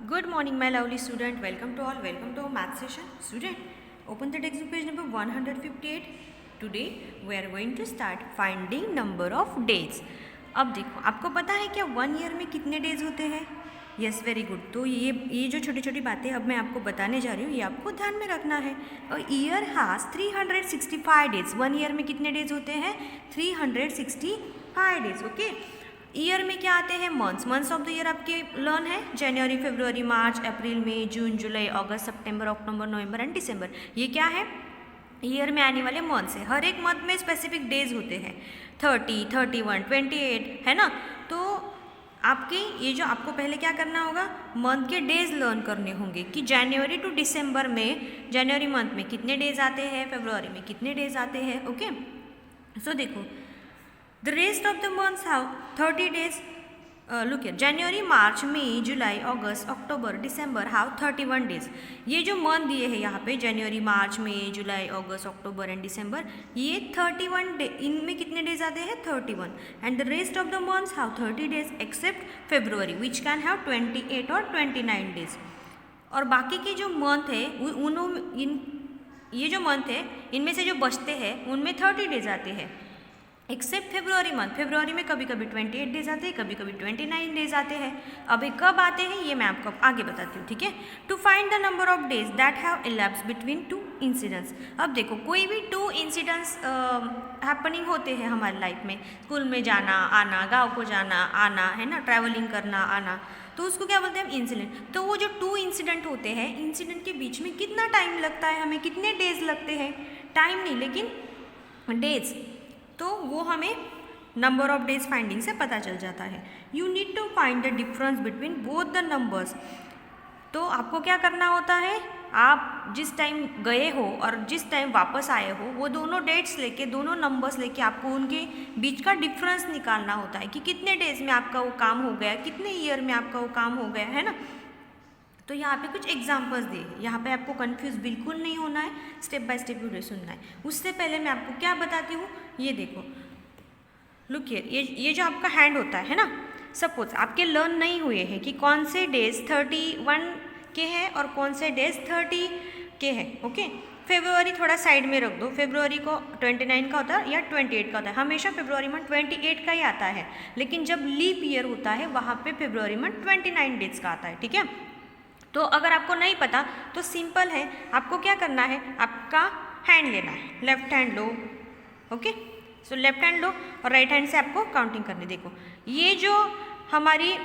Good morning, my lovely student. Welcome to all. Welcome to our math session. Student, open the textbook page number 158. Today we are going to start finding number of days. अब देखो, आपको पता है क्या 1 year में कितने days होते हैं? Yes, very good. तो ये जो छोटी छोटी बातें अब मैं आपको बताने जा रही हूँ, ये आपको ध्यान में रखना है। और ईयर हैज़ 365 डेज। 1 ईयर में कितने डेज होते हैं? 365 डेज। ओके। ईयर में क्या आते हैं? मंथ्स ऑफ द ईयर आपके लर्न है जनवरी, फरवरी, मार्च, अप्रैल, मई, जून, जुलाई, अगस्त, सितंबर, अक्टूबर, नवंबर एंड दिसंबर। ये क्या है? ईयर में आने वाले मंथ्स है। हर एक मंथ में स्पेसिफिक डेज होते हैं, 30, 31, 28, है ना। तो आपके ये जो आपको पहले क्या करना होगा, मंथ के डेज लर्न करने होंगे कि जनवरी टू दिसंबर में, जनवरी मंथ में कितने डेज आते हैं, फरवरी में कितने डेज आते हैं। ओके, सो देखो, the rest of the months have 30 days. Look here, January, March, May, July, August, October, December have 31 days. ये जो मंथ दिए हैं यहाँ पे, जनवरी, मार्च, मई, जुलाई, अगस्त, अक्टूबर एंड दिसंबर, ये 31 डे, इनमें कितने डेज आते हैं? 31. And the rest of the months have 30 days except February which can have 28 और 29 डेज। और बाकी के जो मंथ है ये जो मंथ है, इनमें से जो बचते हैं उनमें 30 डेज आते हैं एक्सेप्ट फेब्रुवरी मंथ। फेब्रुवरी में कभी कभी 28 डेज आते हैं, कभी कभी 29 डेज आते हैं। अब ये कब आते हैं ये मैं आपको आगे बताती हूँ, ठीक है। To find the number of days that have elapsed between 2 incidents. अब देखो, कोई भी 2 इंसिडेंट्स हैपनिंग होते हैं हमारी लाइफ में, स्कूल में जाना आना, गाँव को जाना आना, है ना, ट्रैवलिंग करना आना, तो उसको क्या बोलते हैं हम? इंसिडेंट। तो वो जो 2 इंसिडेंट होते हैं, इंसिडेंट के बीच में कितना टाइम लगता है, हमें कितने डेज लगते हैं? टाइम नहीं, लेकिन डेज। तो वो हमें नंबर ऑफ डेज फाइंडिंग से पता चल जाता है। You need to find the difference between both the numbers. तो आपको क्या करना होता है, आप जिस टाइम गए हो और जिस टाइम वापस आए हो, वो दोनों डेट्स लेके, दोनों नंबर्स लेके आपको उनके बीच का डिफरेंस निकालना होता है कि कितने डेज में आपका वो काम हो गया, कितने ईयर में आपका वो काम हो गया, है ना। तो यहाँ पे कुछ एग्जांपल्स दिए, यहाँ पे आपको कंफ्यूज बिल्कुल नहीं होना है, स्टेप बाय स्टेप वीडियो सुनना है। उससे पहले मैं आपको क्या बताती हूँ, ये देखो, लुक हियर, ये जो आपका हैंड होता है ना, सपोज आपके लर्न नहीं हुए हैं कि कौन से डेज 31 के हैं और कौन से डेज 30 के हैं। ओके, फेब्रुवरी थोड़ा साइड में रख दो, फेब्रुवरी को 29 का होता है या 28 का होता है। हमेशा फेब्रुवरी मंथ 28 का ही आता है, लेकिन जब लीप ईयर होता है वहाँ पे फेब्रुवरी मंथ 29 डेज का आता है, ठीक है। तो अगर आपको नहीं पता तो सिंपल है, आपको क्या करना है, आपका हैंड लेना है, लेफ्ट हैंड लो। ओके, सो लेफ्ट हैंड लो और राइट हैंड से आपको काउंटिंग करनी। देखो, ये जो हमारी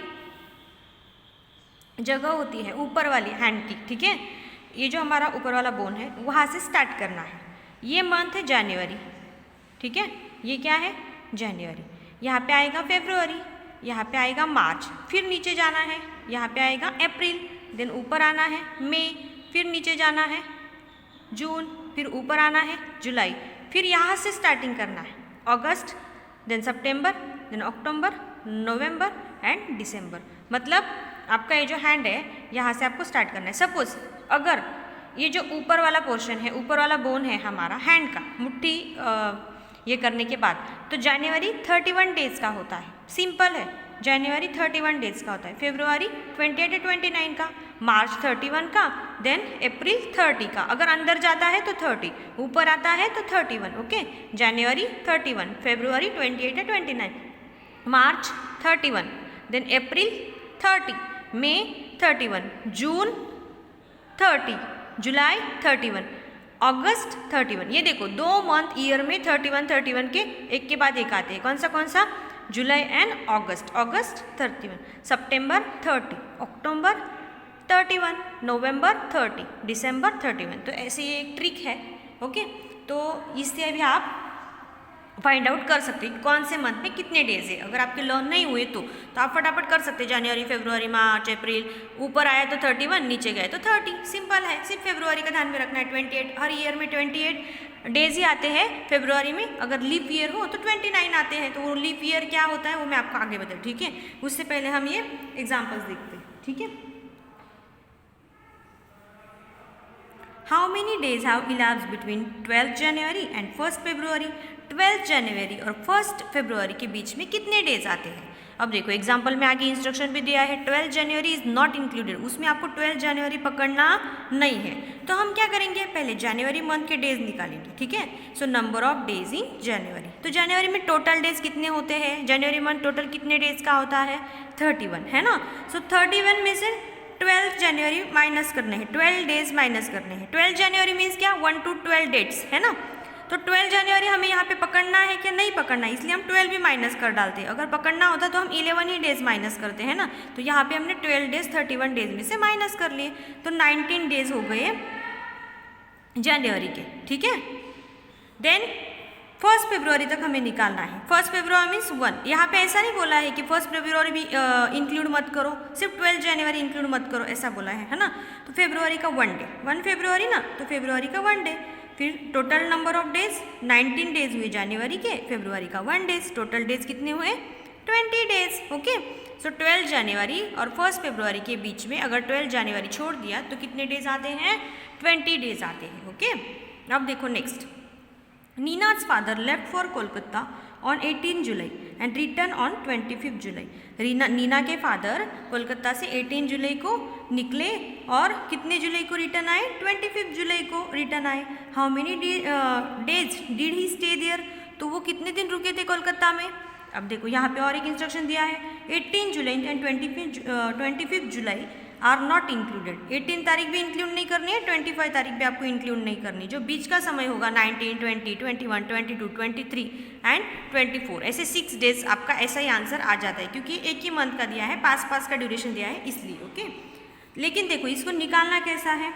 जगह होती है ऊपर वाली हैंड की, ठीक है, ये जो हमारा ऊपर वाला बोन है, वहाँ से स्टार्ट करना है। ये मंथ है जनवरी, ठीक है, ये क्या है? जनवरी। यहाँ पे आएगा फेब्रुवरी, यहाँ पे आएगा मार्च, फिर नीचे जाना है, यहाँ पे आएगा अप्रैल, देन ऊपर आना है मई, फिर नीचे जाना है जून, फिर ऊपर आना है जुलाई, फिर यहाँ से स्टार्टिंग करना है August, then September, then October, November and December. मतलब आपका ये जो हैंड है, यहाँ से आपको स्टार्ट करना है। सपोज अगर ये जो ऊपर वाला पोर्शन है, ऊपर वाला बोन है हमारा हैंड का, मुट्ठी ये करने के बाद, तो जनवरी 31 डेज का होता है। सिंपल है, जनवरी 31 डेज का होता है, फरवरी 28 या 29 का, मार्च 31 का, देन अप्रैल 30 का। अगर अंदर जाता है तो 30, ऊपर आता है तो 31। ओके, जनवरी 31, फरवरी 28 या 29, मार्च 31, देन अप्रैल 30, मई 31, जून 30, जुलाई 31, अगस्त 31। ये देखो, 2 मंथ ईयर में 31 के एक के बाद एक आते हैं। कौन सा? जुलाई एंड अगस्त। अगस्त 31, सितंबर 30, अक्टूबर 31, नवंबर 30, दिसंबर 31। तो ऐसे ये एक ट्रिक है। ओके, तो इससे भी आप फाइंड आउट कर सकते हैं कौन से मंथ में कितने डेज है। अगर आपके लर्न नहीं हुए तो आप फटाफट कर सकते हैं, जनवरी, फरवरी, मार्च, अप्रैल, ऊपर आया तो 31, नीचे गए तो 30। सिंपल है, सिर्फ फरवरी का ध्यान में रखना है। 28, हर ईयर में 28 डेज ही आते हैं। फरवरी में अगर लीप ईयर हो तो 29 आते हैं। तो वो लीप ईयर क्या होता है वो मैं आपको आगे बताऊँ, ठीक है। उससे पहले हम ये एग्जाम्पल्स देखते हैं, ठीक है। How many days have elapsed between 12th January and 1st February? 12th जनवरी और 1st फरवरी के बीच में कितने डेज आते हैं? अब देखो एग्जाम्पल में आगे इंस्ट्रक्शन भी दिया है 12 जनवरी इज नॉट इंक्लूडेड, उसमें आपको 12 जनवरी पकड़ना नहीं है। तो हम क्या करेंगे, पहले जनवरी मंथ के डेज निकालेंगे, ठीक है। So number of days in January, तो जनवरी में टोटल डेज कितने होते हैं, जनवरी मंथ टोटल कितने डेज का होता है 31, है ना। सो 31 में से 12 जनवरी माइनस करने हैं, 12 डेज माइनस करने हैं। 12 जनवरी मीन्स क्या, 1 to 12 डेट्स, है ना। तो 12 जनवरी हमें यहाँ पे पकड़ना है क्या, नहीं पकड़ना है, इसलिए हम 12 भी माइनस कर डालते हैं। अगर पकड़ना होता तो हम 11 ही डेज माइनस करते हैं ना। तो यहाँ पे हमने 12 डेज 31 डेज में से माइनस कर लिए, तो 19 डेज हो गए जनवरी के, ठीक है। देन 1 फरवरी तक हमें निकालना है। 1 फरवरी मीन्स 1, यहाँ पे ऐसा नहीं बोला है कि 1 फरवरी भी इंक्लूड मत करो, सिर्फ 12 जनवरी इंक्लूड मत करो, ऐसा बोला है ना। तो फरवरी का 1 डे, 1 फरवरी ना, तो फरवरी का 1 डे। फिर total number of days 19 days हुए जनवरी के, फरवरी का 1 डेज, टोटल डेज कितने हुए 20 डेज, ओके। सो 12 जनवरी और 1 फरवरी के बीच में अगर 12 जनवरी छोड़ दिया तो कितने डेज आते हैं, 20 डेज आते हैं, ओके। अब देखो next, Neena's father left for Kolkata on 18 July and return on 25 July. Neena के फादर कोलकाता से 18 जुलाई को निकले और कितने जुलाई को रिटर्न आए, 25 जुलाई को रिटर्न आए। How many days did he stay there, तो वो कितने दिन रुके थे कोलकाता में। अब देखो यहाँ पे और एक इंस्ट्रक्शन दिया है, 18 July and 25 July are not included. 18 तारीख भी इंक्लूड नहीं करनी है, 25 तारीख भी आपको इंक्लूड नहीं करनी। जो बीच का समय होगा 19, 20, 21, 22, 23 एंड 24, ऐसे 6 डेज आपका ऐसा ही आंसर आ जाता है, क्योंकि एक ही मंथ का दिया है, पास का ड्यूरेशन दिया है इसलिए, ओके। लेकिन देखो इसको निकालना कैसा है,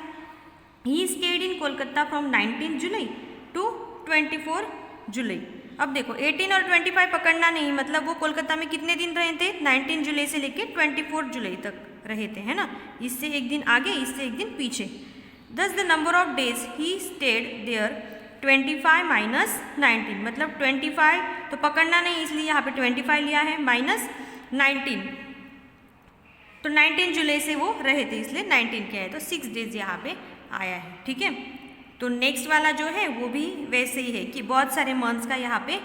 he stayed in Kolkata from 19 July to 24 July. अब देखो 18 और 25 पकड़ना नहीं, मतलब वो कोलकाता में कितने दिन रहे थे, 19 जुलाई से लेके 24 जुलाई तक रहे थे, है ना। इससे एक दिन आगे, इससे एक दिन पीछे। Thus the number of days he stayed there 25 minus 19, मतलब 25 तो पकड़ना नहीं, इसलिए यहाँ पे 25 लिया है, माइनस 19, तो 19 जुलाई से वो रहे थे इसलिए 19 क्या है, तो 6 डेज यहाँ पे आया है, ठीक है। तो नेक्स्ट वाला जो है वो भी वैसे ही है कि बहुत सारे मंथ्स का यहाँ पे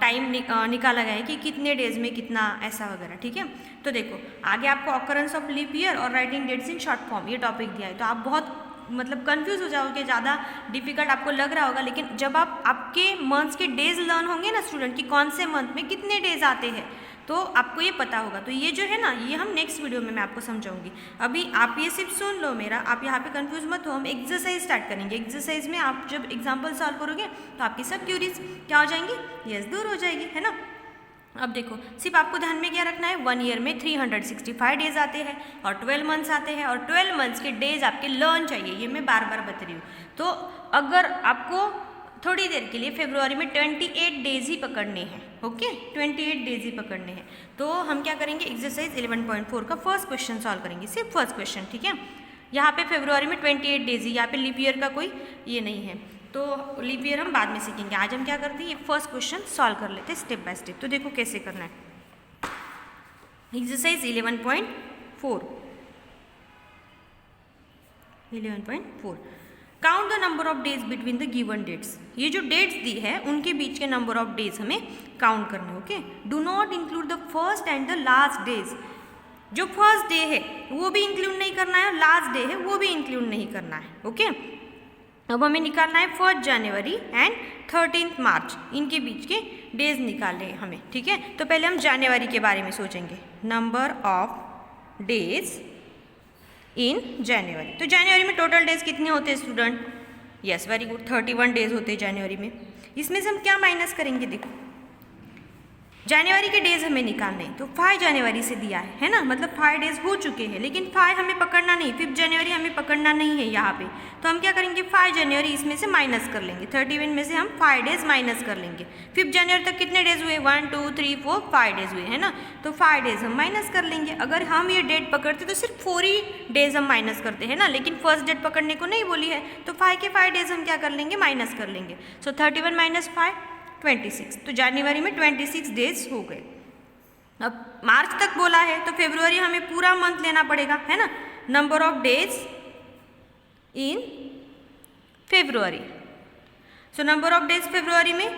टाइम निकाला गया है कि कितने डेज में कितना ऐसा वगैरह, ठीक है। तो देखो आगे आपको ऑकरेंस ऑफ लीप ईयर और writing dates in short form ये टॉपिक दिया है, तो आप बहुत मतलब कंफ्यूज हो जाओगे, ज़्यादा डिफिकल्ट आपको लग रहा होगा। लेकिन जब आपके मंथ्स के डेज लर्न होंगे ना स्टूडेंट कि कौन से मंथ में कितने डेज आते हैं, तो आपको ये पता होगा। तो ये जो है ना, ये हम नेक्स्ट वीडियो में मैं आपको समझाऊंगी। अभी आप ये सिर्फ सुन लो मेरा, आप यहाँ पे कंफ्यूज मत हो। हम एक्सरसाइज स्टार्ट करेंगे। एक्सरसाइज में आप जब एग्जाम्पल सॉल्व करोगे तो आपकी सब क्यूरीज क्या हो जाएंगी, यस दूर हो जाएगी, है ना। अब देखो सिर्फ आपको ध्यान में क्या रखना है, 1 ईयर में 365 डेज आते हैं और 12 मंथ्स आते हैं, और 12 मंथ्स के डेज आपके लर्न चाहिए, ये मैं बार बार बता रही हूँ। तो अगर आपको थोड़ी देर के लिए फरवरी में 28 डेज ही पकड़ने हैं, ओके 28 डेज ही पकड़ने हैं, तो हम क्या करेंगे, एक्सरसाइज 11.4 का फर्स्ट क्वेश्चन सॉल्व करेंगे, सिर्फ फर्स्ट क्वेश्चन, ठीक है। यहाँ पे फरवरी में 28 डेज ही, यहाँ पे लीप ईयर का कोई ये नहीं है, तो लीप ईयर हम बाद में सीखेंगे। आज हम क्या करते हैं, ये फर्स्ट क्वेश्चन सॉल्व कर लेते हैं स्टेप बाय स्टेप। तो देखो कैसे करना है, exercise 11.4 count the number of days between the given dates. ये जो डेट्स दी है उनके बीच के नंबर ऑफ डेज हमें काउंट करने, okay. Do not include the first and the last days. जो फर्स्ट डे है वो भी इंक्लूड नहीं करना है, लास्ट डे है वो भी इंक्लूड नहीं करना है, ओके। अब हमें निकालना है 1 जनवरी एंड 13 मार्च, इनके बीच के डेज निकालने हैं हमें, ठीक है। तो पहले हम जनवरी के बारे में सोचेंगे, number of days in January. तो जनवरी में टोटल डेज कितने होते हैं student, yes very good, 31 days होते हैं जनवरी में। इसमें से हम क्या माइनस करेंगे, देखो जनवरी के डेज हमें निकालने हैं, तो 5 जनवरी से दिया है ना, मतलब 5 डेज हो चुके हैं, लेकिन 5 हमें पकड़ना नहीं, 5 जनवरी हमें पकड़ना नहीं है यहाँ पे। तो हम क्या करेंगे, 5 जनवरी इसमें से माइनस कर लेंगे, 31 में से हम 5 डेज माइनस कर लेंगे। 5 जनवरी तक कितने डेज हुए, 1 2 3 4 5 डेज हुए, है ना। तो 5 डेज हम माइनस कर लेंगे। अगर हम ये डेट पकड़ते तो सिर्फ 4 ही डेज हम माइनस करते हैं ना, लेकिन फर्स्ट डेट पकड़ने को नहीं बोली है, तो 5 के 5 डेज हम क्या कर लेंगे, माइनस कर लेंगे। सो 31 माइनस 5 26, तो जनवरी में 26 डेज हो गए। अब मार्च तक बोला है तो फरवरी हमें पूरा मंथ लेना पड़ेगा, है ना। Number of days in February, so number of days फरवरी में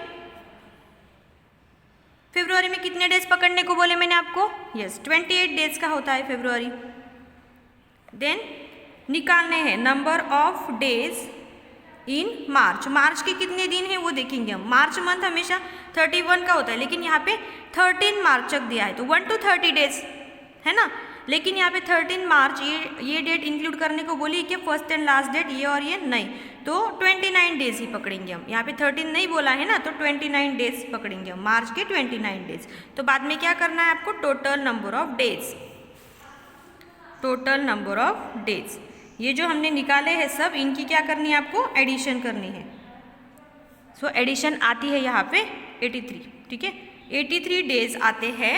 फरवरी में कितने डेज पकड़ने को बोले मैंने आपको? यस 28 डेज का होता है फरवरी। देन निकालने हैं नंबर ऑफ डेज इन मार्च। मार्च के कितने दिन हैं वो देखेंगे हम। मार्च मंथ हमेशा 31 का होता है, लेकिन यहाँ पे 13 मार्च तक दिया है, तो 1 to 30 डेज है ना। लेकिन यहाँ पे 13 मार्च ये डेट इंक्लूड करने को बोली कि फर्स्ट एंड लास्ट डेट ये और ये नहीं, तो 29 डेज ही पकड़ेंगे हम। यहाँ पे 13 नहीं बोला है ना, तो 29 डेज पकड़ेंगे हम, मार्च के 29 डेज। तो बाद में क्या करना है आपको? Total number of days, total number of days. ये जो हमने निकाले हैं सब, इनकी क्या करनी है आपको? एडिशन करनी है। सो एडिशन आती है यहाँ पे 83, ठीक है। 83 डेज आते हैं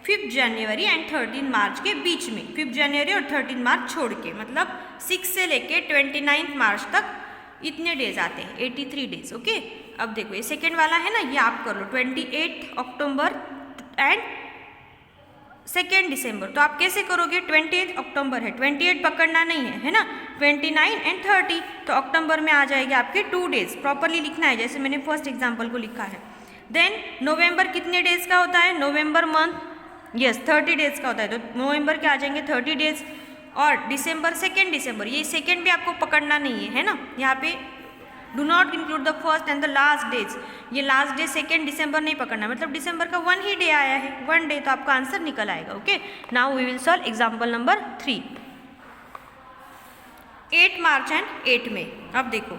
5 जनवरी एंड 13 मार्च के बीच में। 5 जनवरी और 13 मार्च छोड़ के, मतलब 6 से लेके 29 मार्च तक इतने डेज आते हैं, 83 डेज। ओके, अब देखो ये सेकेंड वाला है ना, ये आप कर लो 28 अक्टूबर एंड 2 दिसंबर। तो आप कैसे करोगे? 28 अक्टूबर है, 28 पकड़ना नहीं है ना, 29 एंड 30, तो अक्टूबर में आ जाएंगे आपके 2 डेज। प्रॉपरली लिखना है जैसे मैंने फर्स्ट एग्जाम्पल को लिखा है। देन नवंबर कितने डेज का होता है? नवंबर मंथ यस 30 डेज का होता है, तो नवंबर के आ जाएंगे 30 डेज। और दिसंबर 2 दिसंबर, ये सेकेंड भी आपको पकड़ना नहीं है ना, यहाँ पे do not include the first and the last days. ये लास्ट डे 2 दिसंबर नहीं पकड़ना, मतलब दिसंबर का 1 ही डे आया है, 1 डे, तो आपका आंसर निकल आएगा। Okay, now we will solve example number 3। 8 March and 8 May. अब देखो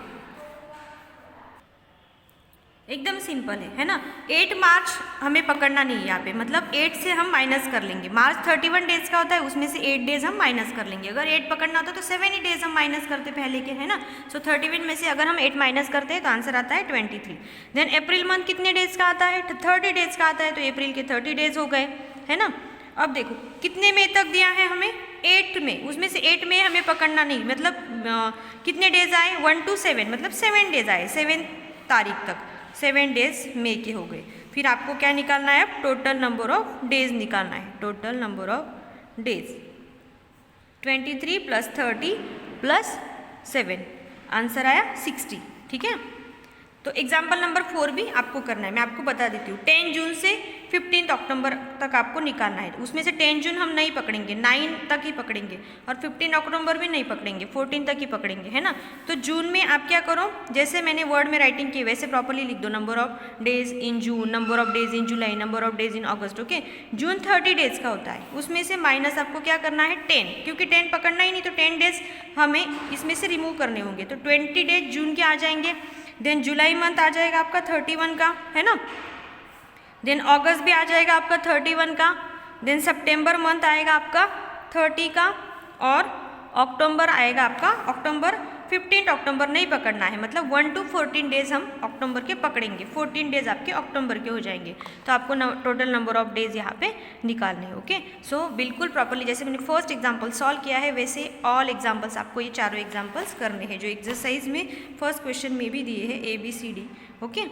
एकदम सिंपल है ना। 8 मार्च हमें पकड़ना नहीं है यहाँ पे, मतलब 8 से हम माइनस कर लेंगे। मार्च 31 डेज का होता है, उसमें से 8 डेज हम माइनस कर लेंगे। अगर 8 पकड़ना होता तो 7 ही डेज हम माइनस करते पहले के, है ना। सो 31 में से अगर हम 8 माइनस करते हैं तो आंसर आता है 23। देन अप्रैल मंथ कितने डेज का आता है? 30 डेज का आता है, तो अप्रैल के 30 डेज हो गए, है ना। अब देखो कितने मई तक दिया है हमें? 8 में, उसमें से 8 में हमें पकड़ना नहीं, मतलब कितने डेज आए? 1 to 7, मतलब 7 डेज आए, 7 तारीख तक 7 डेज मई के हो गए। फिर आपको क्या निकालना है? अब टोटल नंबर ऑफ डेज निकालना है। Total number of days 23 + 30 + 7, answer आया 60, ठीक है। तो एग्जाम्पल नंबर 4 भी आपको करना है, मैं आपको बता देती हूँ। 10 जून से 15 अक्टूबर तक आपको निकालना है। उसमें से 10 जून हम नहीं पकड़ेंगे, 9 तक ही पकड़ेंगे, और 15 अक्टूबर भी नहीं पकड़ेंगे, 14 तक ही पकड़ेंगे, है ना। तो जून में आप क्या करो, जैसे मैंने वर्ड में राइटिंग की वैसे प्रॉपरली लिख दो। Number of days in June, number of days in July, number of days in August. Okay, June 30 days का होता है, उसमें से माइनस आपको क्या करना है? 10, क्योंकि 10 पकड़ना ही नहीं, तो 10 डेज हमें इसमें से रिमूव करने होंगे। तो 20 डेज जून के आ जाएंगे। देन जुलाई मंथ आ जाएगा आपका 31 का, है ना। देन अगस्त भी आ जाएगा आपका 31 का। देन सितंबर मंथ आएगा आपका 30 का, और अक्टूबर आएगा आपका, अक्टूबर 15 अक्टूबर नहीं पकड़ना है, मतलब 1 to 14 डेज हम अक्टूबर के पकड़ेंगे, 14 डेज आपके अक्टूबर के हो जाएंगे। तो आपको टोटल नंबर ऑफ डेज यहाँ पे निकालने हैं। ओके, सो बिल्कुल प्रॉपरली जैसे मैंने फर्स्ट एग्जाम्पल सॉल्व किया है वैसे ऑल एग्जाम्पल्स आपको ये चारों एग्जाम्पल्स करने हैं, जो एक्सरसाइज में फर्स्ट क्वेश्चन में भी दिए हैं ABCD। ओके,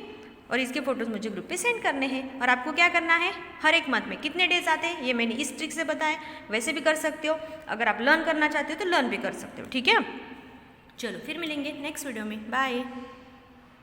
और इसके फोटोज़ मुझे ग्रुप पे सेंड करने हैं। और आपको क्या करना है, हर एक मंथ में कितने डेज आते हैं ये मैंने इस ट्रिक से बताया, वैसे भी कर सकते हो। अगर आप लर्न करना चाहते हो तो लर्न भी कर सकते हो, ठीक है। चलो फिर मिलेंगे नेक्स्ट वीडियो में, बाय।